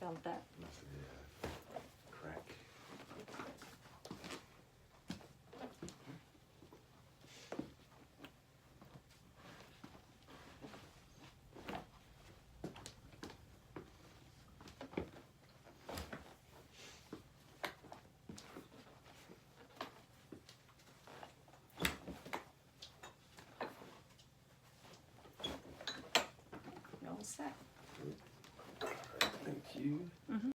felt that. Must be a crack. You're all set. Thank you.